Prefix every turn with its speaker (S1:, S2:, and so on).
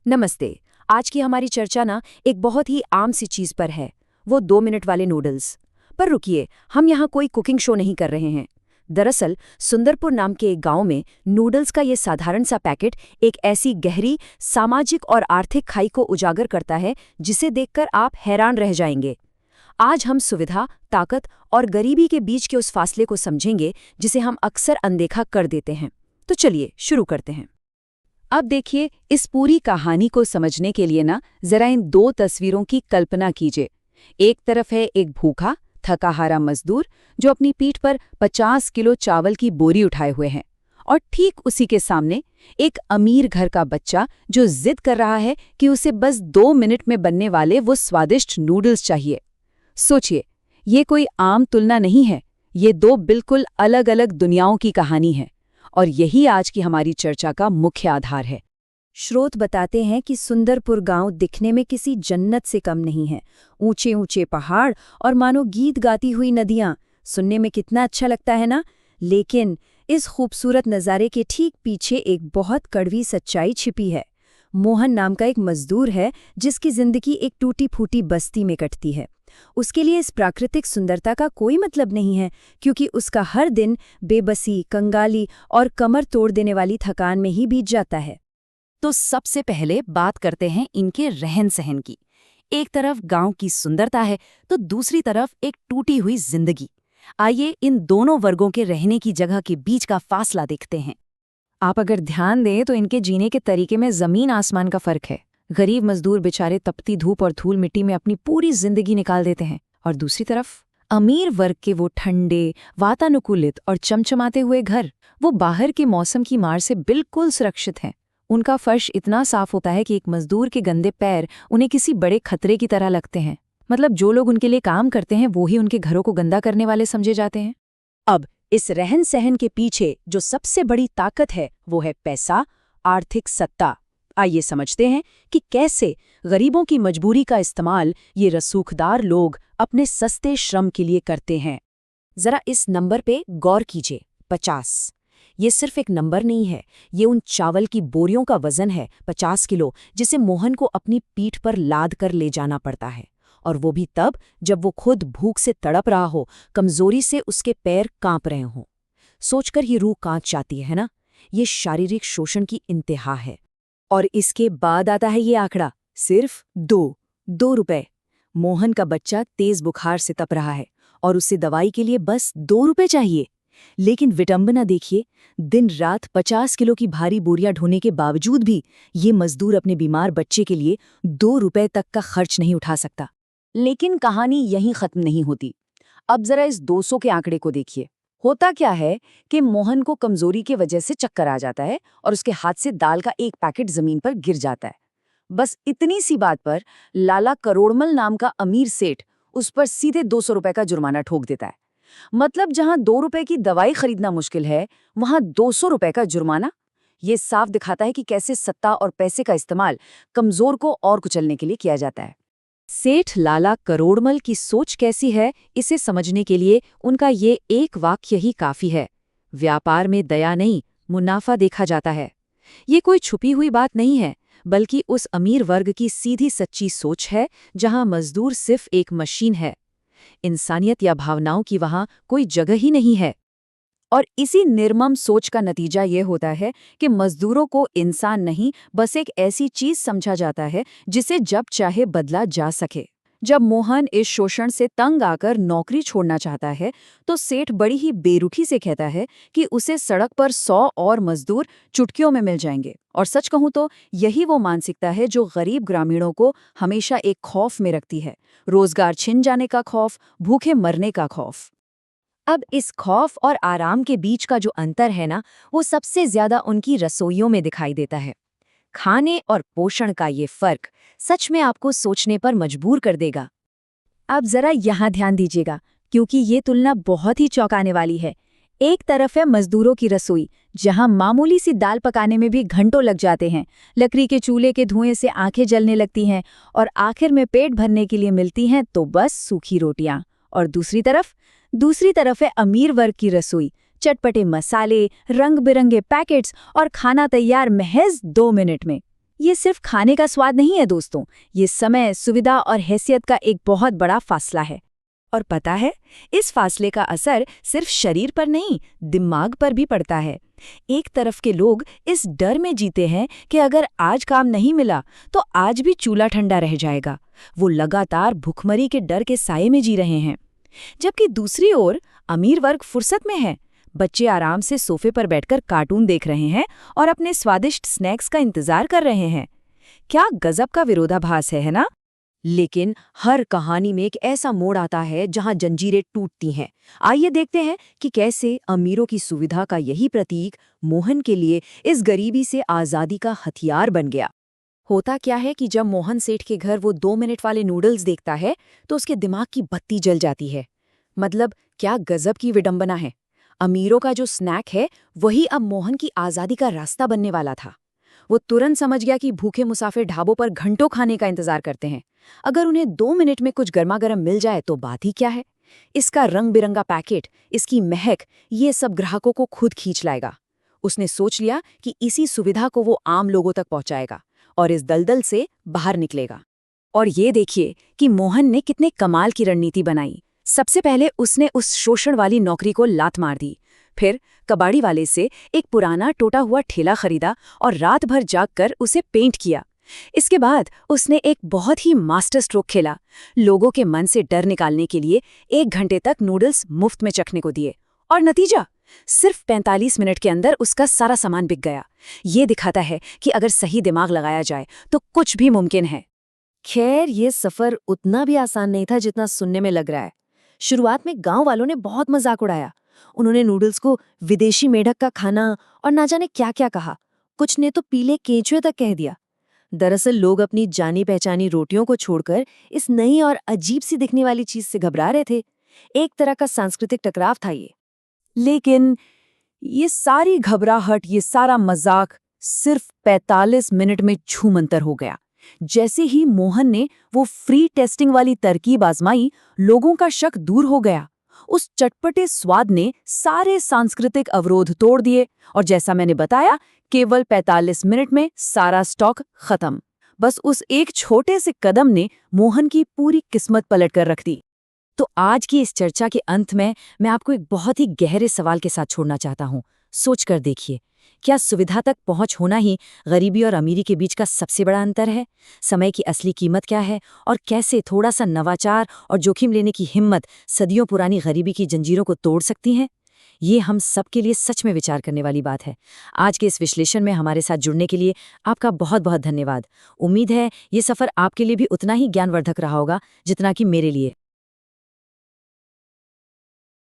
S1: नमस्ते। आज की हमारी चर्चा ना एक बहुत ही आम सी चीज पर है, वो 2 मिनट वाले नूडल्स। पर रुकिए, हम यहाँ कोई कुकिंग शो नहीं कर रहे हैं। दरअसल सुंदरपुर नाम के एक गांव में नूडल्स का ये साधारण सा पैकेट एक ऐसी गहरी सामाजिक और आर्थिक खाई को उजागर करता है जिसे देखकर आप हैरान रह जाएंगे। आज हम सुविधा, ताकत और गरीबी के बीच के उस फासले को समझेंगे जिसे हम अक्सर अनदेखा कर देते हैं। तो चलिए शुरू करते हैं।
S2: अब देखिए, इस पूरी कहानी को समझने के लिए ना जरा इन दो तस्वीरों की कल्पना कीजिए। एक तरफ है एक भूखा थकाहारा मजदूर जो अपनी पीठ पर 50 किलो चावल की बोरी उठाए हुए हैं, और ठीक उसी के सामने एक अमीर घर का बच्चा जो जिद कर रहा है कि उसे बस 2 मिनट में बनने वाले वो स्वादिष्ट नूडल्स चाहिए। सोचिए, ये कोई आम तुलना नहीं है, ये दो बिल्कुल अलग अलग दुनियाओं की कहानी है, और यही आज की हमारी चर्चा का मुख्य आधार है।
S1: स्रोत बताते हैं कि सुंदरपुर गांव दिखने में किसी जन्नत से कम नहीं है। ऊंचे ऊंचे पहाड़ और मानो गीत गाती हुई नदियां, सुनने में कितना अच्छा लगता है ना। लेकिन इस खूबसूरत नज़ारे के ठीक पीछे एक बहुत कड़वी सच्चाई छिपी है। मोहन नाम का एक मजदूर है जिसकी जिंदगी एक टूटी फूटी बस्ती में कटती है। उसके लिए इस प्राकृतिक सुंदरता का कोई मतलब नहीं है, क्योंकि उसका हर दिन बेबसी, कंगाली और कमर तोड़ देने वाली थकान में ही बीत जाता है।
S2: तो सबसे पहले बात करते हैं इनके रहन सहन की। एक तरफ गांव की सुंदरता है तो दूसरी तरफ एक टूटी हुई जिंदगी। आइए इन दोनों वर्गों के रहने की जगह के बीच का फासला देखते हैं। आप अगर ध्यान दें तो इनके जीने के तरीके में जमीन आसमान का फर्क है। गरीब मजदूर बेचारे तपती धूप और धूल मिट्टी में अपनी पूरी जिंदगी निकाल देते हैं, और दूसरी तरफ अमीर वर्ग के वो ठंडे, वातानुकूलित और चमचमाते हुए घर, वो बाहर के मौसम की मार से बिल्कुल सुरक्षित हैं। उनका फर्श इतना साफ होता है कि एक मजदूर के गंदे पैर उन्हें किसी बड़े खतरे की तरह लगते हैं। मतलब जो लोग उनके लिए काम करते हैं वो ही उनके घरों को गंदा करने वाले समझे जाते हैं।
S1: अब इस रहन सहन के पीछे जो सबसे बड़ी ताकत है वो है पैसा, आर्थिक सत्ता। आइए समझते हैं कि कैसे गरीबों की मजबूरी का इस्तेमाल ये रसूखदार लोग अपने सस्ते श्रम के लिए करते हैं। जरा इस नंबर पे गौर कीजिए, 50। ये सिर्फ एक नंबर नहीं है, ये उन चावल की बोरियों का वजन है, 50 किलो, जिसे मोहन को अपनी पीठ पर लाद कर ले जाना पड़ता है। और वो भी तब जब वो खुद भूख से तड़प रहा हो, कमजोरी से उसके पैर कांप रहे हों। सोचकर ही रूह कांप जाती है ना। ये शारीरिक शोषण की इंतहा है। और इसके बाद आता है ये आंकड़ा, सिर्फ 2 रुपए। मोहन का बच्चा तेज बुखार से तप रहा है और उसे दवाई के लिए बस 2 रुपए चाहिए। लेकिन विडंबना देखिए, दिन रात 50 किलो की भारी बोरियां ढोने के बावजूद भी ये मजदूर अपने बीमार बच्चे के लिए 2 रुपए तक का खर्च नहीं उठा सकता। लेकिन कहानी यहीं खत्म नहीं होती। अब जरा इस 200 के आंकड़े को देखिए। होता क्या है कि मोहन को कमजोरी की वजह से चक्कर आ जाता है और उसके हाथ से दाल का एक पैकेट जमीन पर गिर जाता है। बस इतनी सी बात पर लाला करोड़मल नाम का अमीर सेठ उस पर सीधे 200 रुपए का जुर्माना ठोक देता है। मतलब जहां 2 रुपए की दवाई खरीदना मुश्किल है, वहां 200 रुपए का जुर्माना। ये साफ दिखाता है कि कैसे सत्ता और पैसे का इस्तेमाल कमजोर को और कुचलने के लिए किया जाता है। सेठ लाला करोड़मल की सोच कैसी है, इसे समझने के लिए उनका ये एक वाक्य ही काफी है। व्यापार में दया नहीं, मुनाफा देखा जाता है। ये कोई छुपी हुई बात नहीं है, बल्कि उस अमीर वर्ग की सीधी सच्ची सोच है जहां मजदूर सिर्फ एक मशीन है। इंसानियत या भावनाओं की वहां कोई जगह ही नहीं है। और इसी निर्मम सोच का नतीजा ये होता है कि मजदूरों को इंसान नहीं, बस एक ऐसी चीज समझा जाता है जिसे जब चाहे बदला जा सके। जब मोहन इस शोषण से तंग आकर नौकरी छोड़ना चाहता है तो सेठ बड़ी ही बेरुखी से कहता है कि उसे सड़क पर 100 और मजदूर चुटकियों में मिल जाएंगे। और सच कहूं तो यही वो मानसिकता है जो गरीब ग्रामीणों को हमेशा एक खौफ में रखती है, रोजगार छिन जाने का खौफ, भूखे मरने का खौफ। अब इस खौफ और आराम के बीच का जो अंतर है ना, वो सबसे ज्यादा उनकी रसोइयों में दिखाई देता है। खाने और पोषण का ये फर्क सच में आपको सोचने पर मजबूर कर देगा। अब जरा यहाँ ध्यान दीजिएगा, क्योंकि ये तुलना बहुत ही चौंकाने वाली है। एक तरफ है मजदूरों की रसोई, जहां मामूली सी दाल पकाने में भी घंटों लग जाते हैं, लकड़ी के चूल्हे के धुएं से आंखें जलने लगती हैं, और आखिर में पेट भरने के लिए मिलती हैं तो बस सूखी रोटियां। और दूसरी तरफ है अमीर वर्ग की रसोई, चटपटे मसाले, रंग बिरंगे पैकेट्स और खाना तैयार महज 2 मिनट में। ये सिर्फ खाने का स्वाद नहीं है दोस्तों, ये समय, सुविधा और हैसियत का एक बहुत बड़ा फासला है।
S2: और पता है, इस फासले का असर सिर्फ शरीर पर नहीं, दिमाग पर भी पड़ता है। एक तरफ के लोग इस डर में जीते हैं कि अगर आज काम नहीं मिला तो आज भी चूल्हा ठंडा रह जाएगा। वो लगातार भुखमरी के डर के साये में जी रहे हैं। जबकि दूसरी ओर अमीर वर्ग फुर्सत में है। बच्चे आराम से सोफे पर बैठकर कार्टून देख रहे हैं और अपने स्वादिष्ट स्नैक्स का इंतजार कर रहे हैं। क्या गजब का विरोधाभास है ना? लेकिन हर कहानी में एक ऐसा मोड़ आता है जहां जंजीरें टूटती हैं। आइए देखते हैं कि कैसे अमीरों की सुविधा का यही प्रतीक मोहन के लिए इस गरीबी से आज़ादी का हथियार बन गया। होता क्या है कि जब मोहन सेठ के घर वो 2 मिनट वाले नूडल्स देखता है तो उसके दिमाग की बत्ती जल जाती है। मतलब क्या गजब की विडंबना है। अमीरों का जो स्नैक है वही अब मोहन की आज़ादी का रास्ता बनने वाला था। वो तुरंत समझ गया कि भूखे मुसाफिर ढाबों पर घंटों खाने का इंतजार करते हैं। अगर उन्हें 2 मिनट में कुछ गर्मा-गर्म मिल जाए तो बात ही क्या है। इसका रंग बिरंगा पैकेट, इसकी महक, ये सब ग्राहकों को खुद खींच लाएगा। उसने सोच लिया कि इसी सुविधा को वो आम लोगों तक पहुंचाएगा और इस दलदल से बाहर निकलेगा। और ये देखिए कि मोहन ने कितने कमाल की रणनीति बनाई। सबसे पहले उसने उस शोषण वाली नौकरी को लात मार दी। फिर कबाड़ी वाले से एक पुराना टूटा हुआ ठेला खरीदा और रात भर जागकर उसे पेंट किया। इसके बाद उसने एक बहुत ही मास्टर स्ट्रोक खेला। लोगों के मन से डर निकालने के लिए 1 घंटे तक नूडल्स मुफ्त में चखने को दिए। और नतीजा, सिर्फ 45 मिनट के अंदर उसका सारा सामान बिक गया। ये दिखाता है कि अगर सही दिमाग लगाया जाए तो कुछ भी मुमकिन है। खैर, ये सफर उतना भी आसान नहीं था जितना सुनने में लग रहा है। शुरुआत में गांव वालों ने बहुत मजाक उड़ाया। उन्होंने नूडल्स को विदेशी मेढक का खाना और ना जाने क्या-क्या कहा। कुछ ने तो पीले केंचुए तक कह दिया। दरअसल लोग अपनी जानी पहचानी रोटियों को छोड़कर इस नई और अजीब सी दिखने वाली चीज से घबरा रहे थे। एक तरह का सांस्कृतिक टकराव था ये। लेकिन ये सारी घबराहट, ये सारा मजाक सिर्फ 45 मिनट में छूमंतर हो गया। जैसे ही मोहन ने वो फ्री टेस्टिंग वाली तरकीब आजमाई, लोगों का शक दूर हो गया। उस चटपटे स्वाद ने सारे सांस्कृतिक अवरोध तोड़ दिए और जैसा मैंने बताया, केवल 45 मिनट में सारा स्टॉक खत्म। बस उस एक छोटे से कदम ने मोहन की पूरी किस्मत पलट कर रख दी। तो आज की इस चर्चा के अंत में मैं आपको एक बहुत ही गहरे सवाल के साथ छोड़ना चाहता हूँ। सोच कर देखिए, क्या सुविधा तक पहुंच होना ही गरीबी और अमीरी के बीच का सबसे बड़ा अंतर है? समय की असली कीमत क्या है और कैसे थोड़ा सा नवाचार और जोखिम लेने की हिम्मत सदियों पुरानी गरीबी की जंजीरों को तोड़ सकती है? ये हम सब के लिए सच में विचार करने वाली बात है। आज के इस विश्लेषण में हमारे साथ जुड़ने के लिए आपका बहुत बहुत धन्यवाद। उम्मीद है ये सफर आपके लिए भी उतना ही ज्ञानवर्धक रहा होगा जितना कि मेरे लिए।